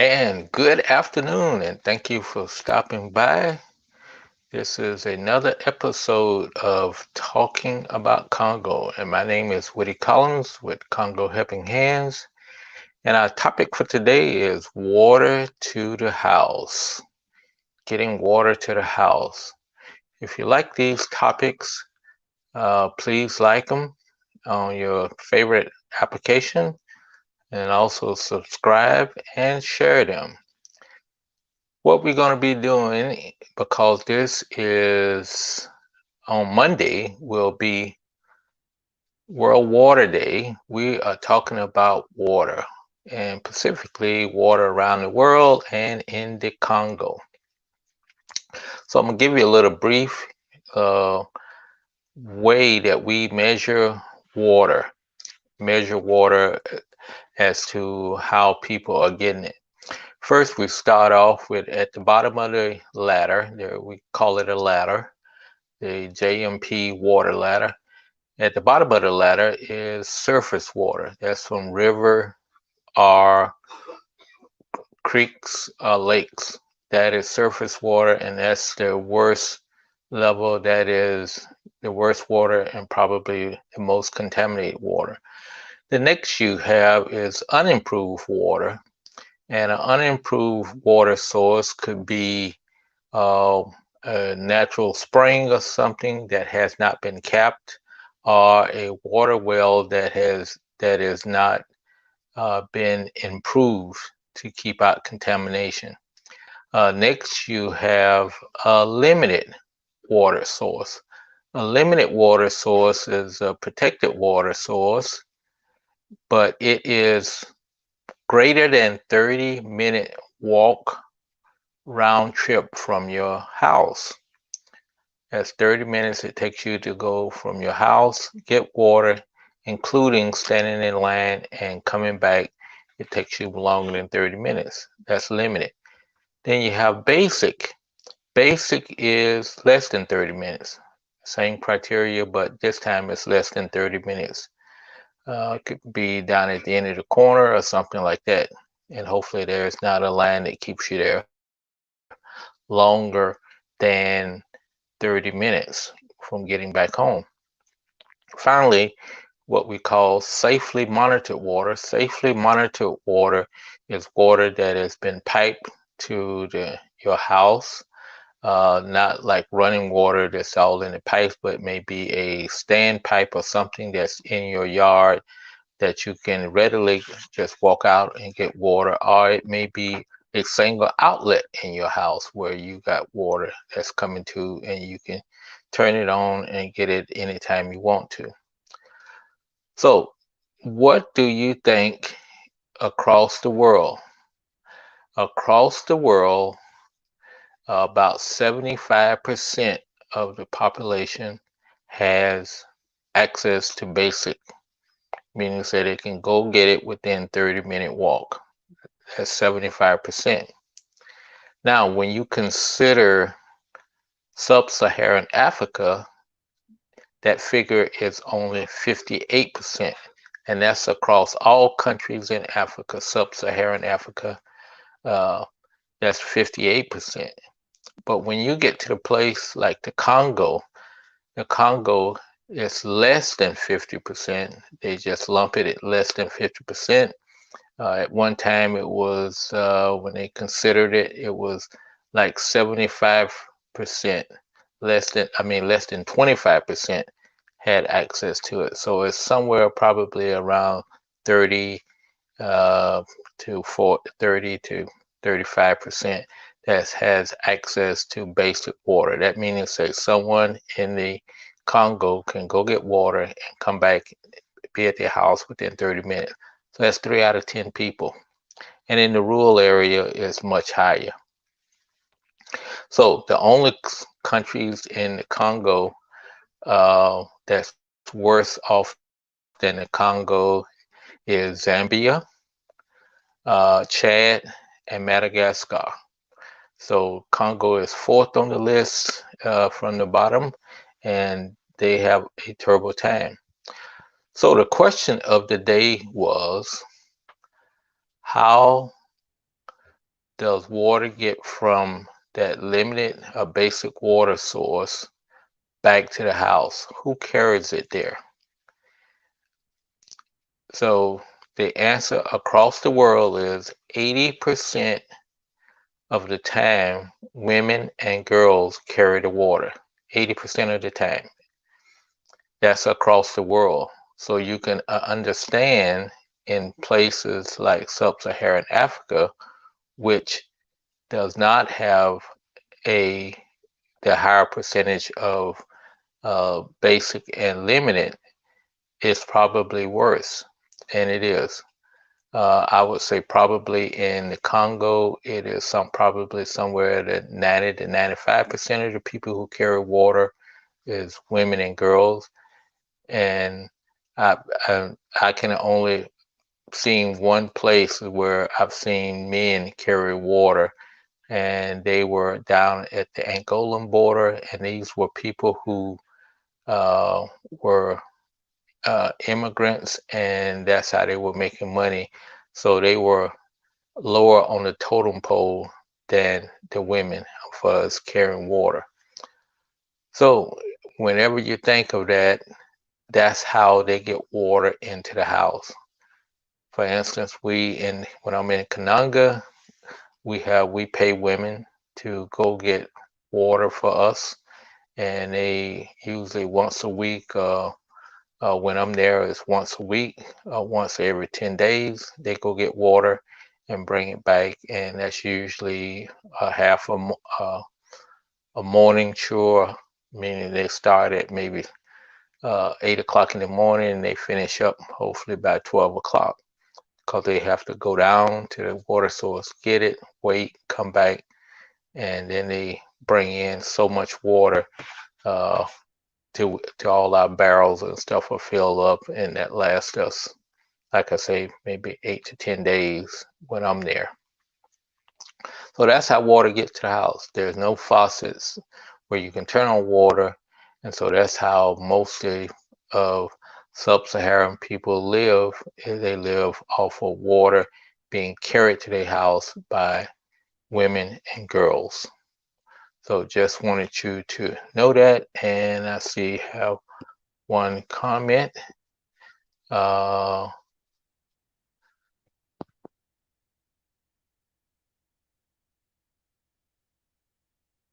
And good afternoon, and thank you for stopping by. This is another episode of Talking About Congo, and my name is Woody Collins with Congo Helping Hands. And our topic for today is water to the house, getting water to the house. If you like these topics, please like them on your favorite application and also subscribe and share them. What we're going to be doing, because this is on Monday, will be World Water Day. We are talking about water, and specifically water around the world and in the Congo. So I'm going to give you a little brief uh, way that we measure water as to how people are getting it. First, we start off with at the bottom of the ladder, there we call it a ladder, the JMP water ladder. At the bottom of the ladder is surface water. That's from river or creeks or lakes. That is surface water, and that's the worst level. That is the worst water and probably the most contaminated water. The next you have is unimproved water, and an unimproved water source could be uh, a natural spring or something that has not been capped, or a water well that is not been improved to keep out contamination. Next, you have a limited water source. A limited water source is a protected water source, but it is greater than 30-minute walk round trip from your house. That's 30 minutes it takes you to go from your house, get water, including standing in line and coming back. It takes you longer than 30 minutes. That's limited. Then you have basic. Basic is less than 30 minutes. Same criteria, but this time it's less than 30 minutes. It could be down at the end of the corner or something like that. And hopefully there's not a line that keeps you there longer than 30 minutes from getting back home. Finally, what we call safely monitored water. Safely monitored water is water that has been piped to your house, not like running water that's all in the pipes, but maybe a standpipe or something that's in your yard that you can readily just walk out and get water, or it may be a single outlet in your house where you got water that's coming to and you can turn it on and get it anytime you want to. So, what do you think across the world? Across the world, about 75% of the population has access to basic, meaning that they can go get it within 30-minute walk. That's 75%. Now, when you consider sub-Saharan Africa, that figure is only 58%, and that's across all countries in Africa, sub-Saharan Africa, uh, that's 58%. But when you get to the place like the Congo is less than 50%. They just lump it at less than 50%. At one time, it was when they considered it, it was like 75% less than 25% had access to it. So it's somewhere probably around 30 to 30 to 35% that has access to basic water. That means that someone in the Congo can go get water and come back, be at their house within 30 minutes. So that's 3 out of 10 people. And in the rural area, it's much higher. So the only countries in the Congo that's worse off than the Congo is Zambia, Chad, and Madagascar. So Congo is fourth on the list from the bottom, and they have a terrible time. So the question of the day was, how does water get from that limited basic water source back to the house? Who carries it there? So the answer across the world is 80% of the time, women and girls carry the water. 80% of the time. That's across the world. So you can understand in places like sub-Saharan Africa, which does not have a the higher percentage of basic and limited, is probably worse, and it is. I would say probably in the Congo, it is probably somewhere that 90 to 95% of the people who carry water is women and girls, and I I, I can only seen one place where I've seen men carry water, and they were down at the Angolan border, and these were people who were immigrants, and that's how they were making money. So they were lower on the totem pole than the women for us carrying water. So whenever you think of that, that's how they get water into the house. For instance, when I'm in Kananga, we pay women to go get water for us, and they usually once a week. When I'm there, it's once a week, once every 10 days. They go get water and bring it back, and that's usually a morning chore, meaning they start at maybe 8 o'clock in the morning and they finish up hopefully by 12 o'clock, because they have to go down to the water source, get it, wait, come back, and then they bring in so much water uh, to all our barrels and stuff will fill up, and that lasts us, like I say, maybe 8 to 10 days when I'm there. So that's how water gets to the house. There's no faucets where you can turn on water, and so that's how mostly of sub-Saharan people live. They live off of water being carried to their house by women and girls. So just wanted you to know that, and I see have one comment. Uh,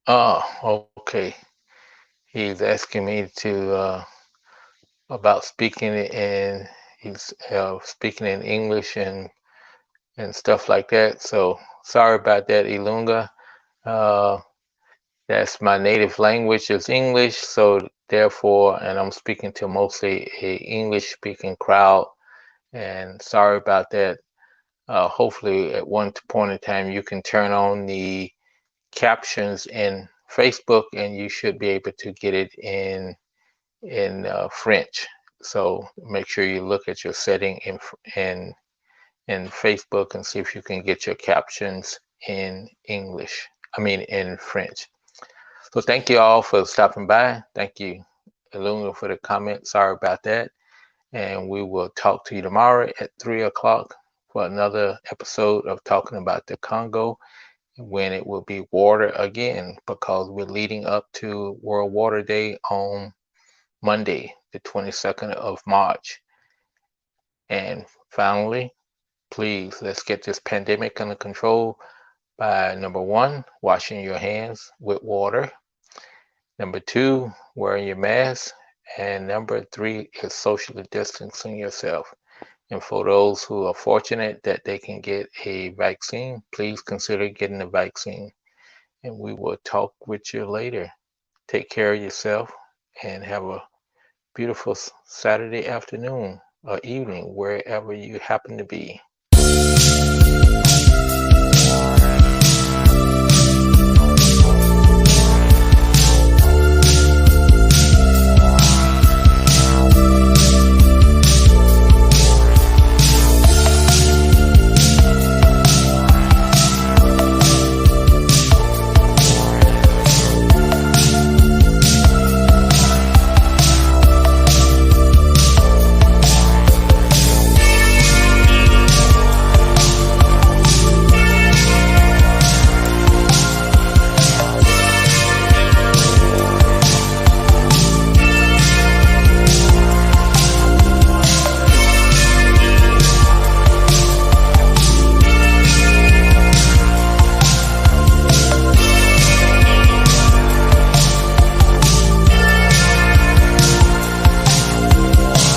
okay. He's asking me to about speaking in he's speaking in English and stuff like that. So sorry about that, Ilunga. Uh, that's my native language is English, so therefore, and I'm speaking to mostly a English speaking crowd. And sorry about that. Hopefully, at one point in time, you can turn on the captions in Facebook, and you should be able to get it in French. So make sure you look at your setting in Facebook and see if you can get your captions in English. I mean in French. So thank you all for stopping by. Thank you, Ilunga, for the comment. Sorry about that. And we will talk to you tomorrow at 3 o'clock for another episode of talking about the Congo, when it will be water again, because we're leading up to World Water Day on Monday, the 22nd of March. And finally, please, let's get this pandemic under control by number one, washing your hands with water. Number two, wearing your mask. And number three is socially distancing yourself. And for those who are fortunate that they can get a vaccine, please consider getting the vaccine. And we will talk with you later. Take care of yourself and have a beautiful Saturday afternoon or evening, wherever you happen to be.